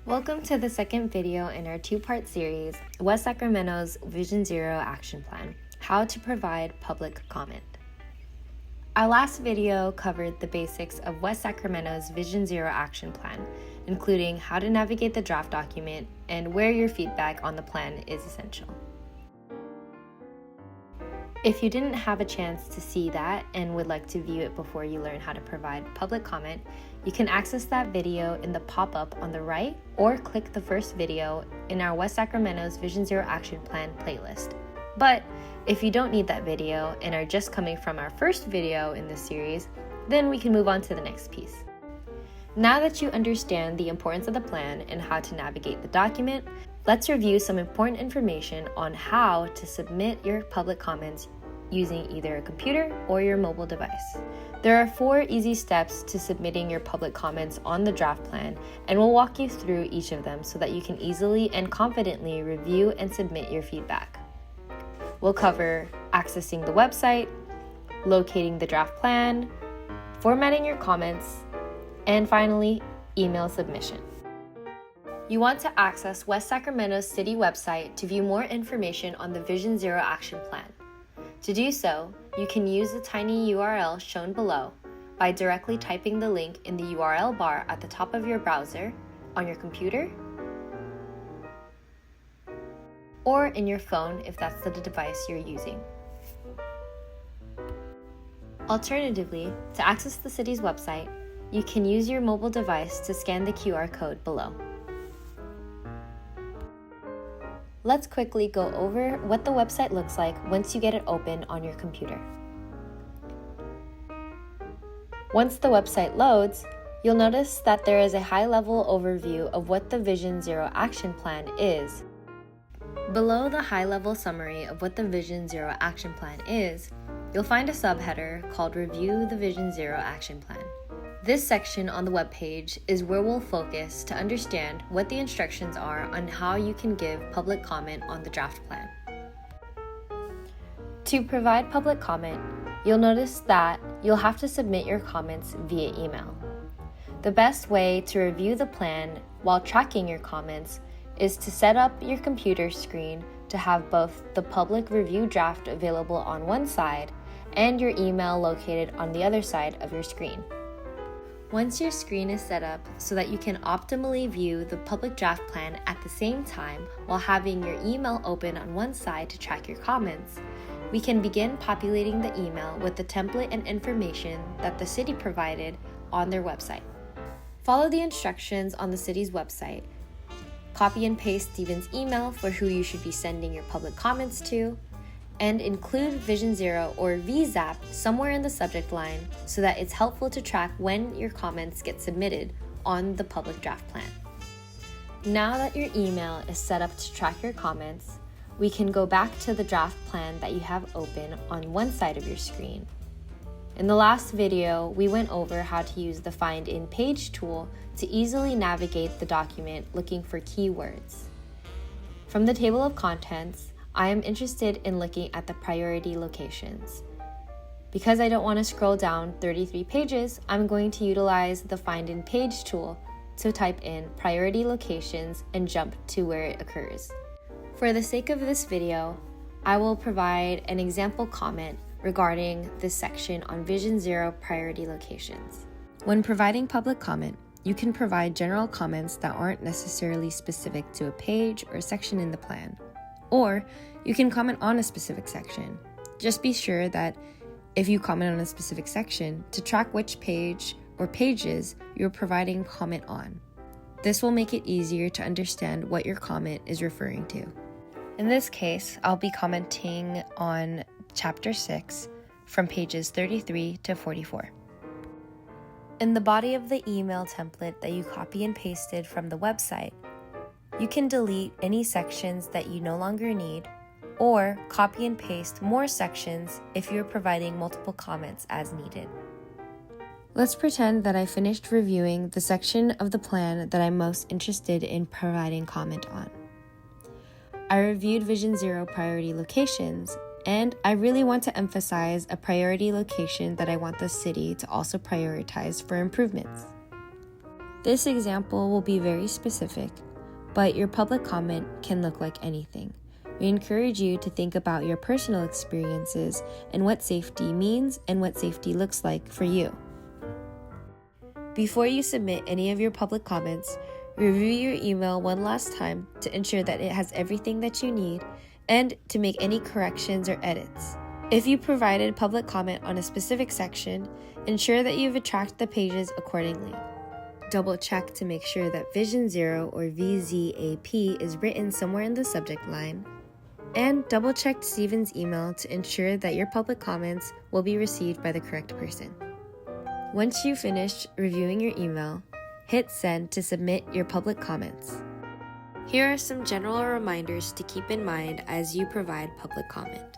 Welcome to the second video in our two-part series, West Sacramento's Vision Zero Action Plan, How to Provide Public Comment. Our last video covered the basics of West Sacramento's Vision Zero Action Plan, including how to navigate the draft document and where your feedback on the plan is essential. If you didn't have a chance to see that and would like to view it before you learn how to provide public comment, you can access that video in the pop-up on the right or click the first video in our West Sacramento's Vision Zero Action Plan playlist. But if you don't need that video and are just coming from our first video in this series, then we can move on to the next piece. Now that you understand the importance of the plan and how to navigate the document, let's review some important information on how to submit your public comments using either a computer or your mobile device. There are 4 easy steps to submitting your public comments on the draft plan, and we'll walk you through each of them so that you can easily and confidently review and submit your feedback. We'll cover accessing the website, locating the draft plan, formatting your comments, and finally, email submission. You want to access West Sacramento's city website to view more information on the Vision Zero Action Plan. To do so, you can use the tiny URL shown below by directly typing the link in the URL bar at the top of your browser, on your computer, or in your phone if that's the device you're using. Alternatively, to access the city's website, you can use your mobile device to scan the QR code below. Let's quickly go over what the website looks like once you get it open on your computer. Once the website loads, you'll notice that there is a high-level overview of what the Vision Zero Action Plan is. Below the high-level summary of what the Vision Zero Action Plan is, you'll find a subheader called Review the Vision Zero Action Plan. This section on the webpage is where we'll focus to understand what the instructions are on how you can give public comment on the draft plan. To provide public comment, you'll notice that you'll have to submit your comments via email. The best way to review the plan while tracking your comments is to set up your computer screen to have both the public review draft available on one side and your email located on the other side of your screen. Once your screen is set up so that you can optimally view the public draft plan at the same time while having your email open on one side to track your comments, we can begin populating the email with the template and information that the city provided on their website. Follow the instructions on the city's website. Copy and paste Steven's email for who you should be sending your public comments to, and include Vision Zero or VZAP somewhere in the subject line so that it's helpful to track when your comments get submitted on the public draft plan. Now that your email is set up to track your comments, we can go back to the draft plan that you have open on one side of your screen. In the last video, we went over how to use the Find in Page tool to easily navigate the document looking for keywords. From the table of contents, I am interested in looking at the priority locations. Because I don't want to scroll down 33 pages, I'm going to utilize the Find in Page tool to type in priority locations and jump to where it occurs. For the sake of this video, I will provide an example comment regarding this section on Vision Zero priority locations. When providing public comment, you can provide general comments that aren't necessarily specific to a page or section in the plan. Or you can comment on a specific section. Just be sure that if you comment on a specific section, to track which page or pages you're providing comment on. This will make it easier to understand what your comment is referring to. In this case, I'll be commenting on Chapter 6 from pages 33 to 44. In the body of the email template that you copy and pasted from the website, you can delete any sections that you no longer need, or copy and paste more sections if you're providing multiple comments as needed. Let's pretend that I finished reviewing the section of the plan that I'm most interested in providing comment on. I reviewed Vision Zero priority locations, and I really want to emphasize a priority location that I want the city to also prioritize for improvements. This example will be very specific, but your public comment can look like anything. We encourage you to think about your personal experiences and what safety means and what safety looks like for you. Before you submit any of your public comments, review your email one last time to ensure that it has everything that you need and to make any corrections or edits. If you provided public comment on a specific section, ensure that you've attracted the pages accordingly. Double check to make sure that Vision Zero or VZAP is written somewhere in the subject line. And double check Steven's email to ensure that your public comments will be received by the correct person. Once you've finished reviewing your email, hit send to submit your public comments. Here are some general reminders to keep in mind as you provide public comment.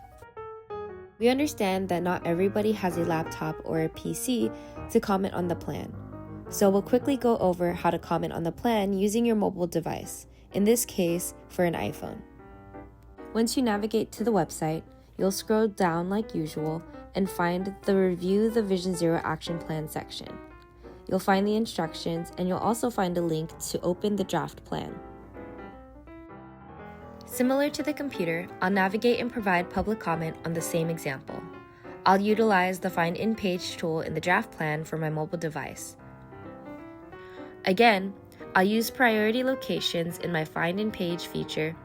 We understand that not everybody has a laptop or a PC to comment on the plan, so we'll quickly go over how to comment on the plan using your mobile device, in this case for an iPhone. Once you navigate to the website, you'll scroll down like usual and find the Review the Vision Zero Action Plan section. You'll find the instructions and you'll also find a link to open the draft plan. Similar to the computer, I'll navigate and provide public comment on the same example. I'll utilize the Find In-Page tool in the draft plan for my mobile device. Again, I'll use priority locations in my Find In-Page feature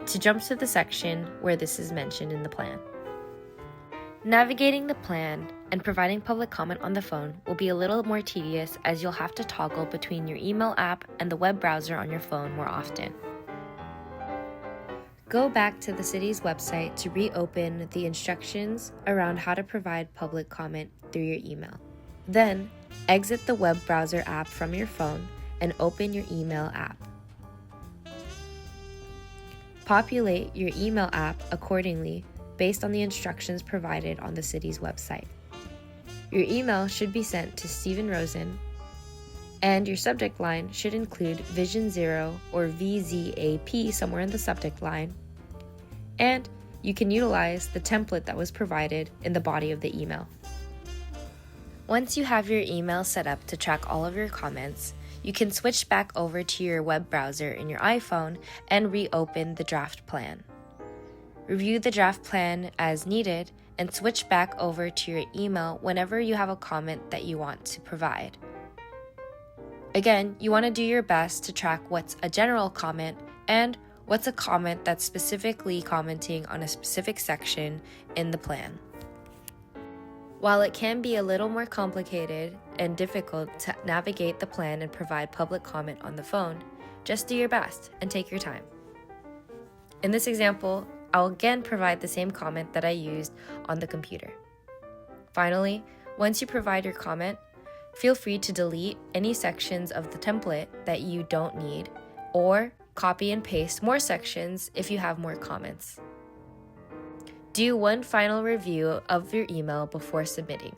to jump to the section where this is mentioned in the plan. Navigating the plan and providing public comment on the phone will be a little more tedious as you'll have to toggle between your email app and the web browser on your phone more often. Go back to the city's website to reopen the instructions around how to provide public comment through your email. Then, exit the web browser app from your phone and open your email app. Populate your email app accordingly based on the instructions provided on the city's website. Your email should be sent to Steven Rosen, and your subject line should include Vision Zero or VZAP somewhere in the subject line, and you can utilize the template that was provided in the body of the email. Once you have your email set up to track all of your comments, you can switch back over to your web browser in your iPhone and reopen the draft plan. Review the draft plan as needed and switch back over to your email whenever you have a comment that you want to provide. Again, you want to do your best to track what's a general comment and what's a comment that's specifically commenting on a specific section in the plan. While it can be a little more complicated and difficult to navigate the plan and provide public comment on the phone, just do your best and take your time. In this example, I'll again provide the same comment that I used on the computer. Finally, once you provide your comment, feel free to delete any sections of the template that you don't need, or copy and paste more sections if you have more comments. Do one final review of your email before submitting.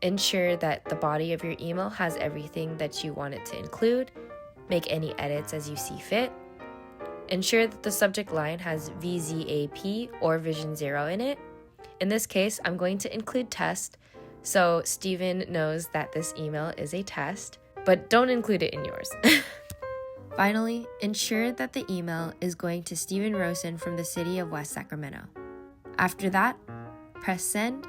Ensure that the body of your email has everything that you want it to include. Make any edits as you see fit. Ensure that the subject line has VZAP or Vision Zero in it. In this case, I'm going to include test, so Steven knows that this email is a test, but don't include it in yours. Finally, ensure that the email is going to Steven Rosen from the city of West Sacramento. After that, press send,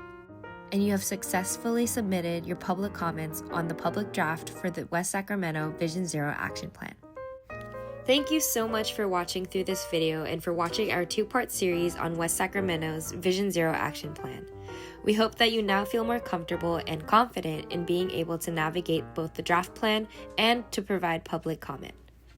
and you have successfully submitted your public comments on the public draft for the West Sacramento Vision Zero Action Plan. Thank you so much for watching through this video and for watching our two-part series on West Sacramento's Vision Zero Action Plan. We hope that you now feel more comfortable and confident in being able to navigate both the draft plan and to provide public comment.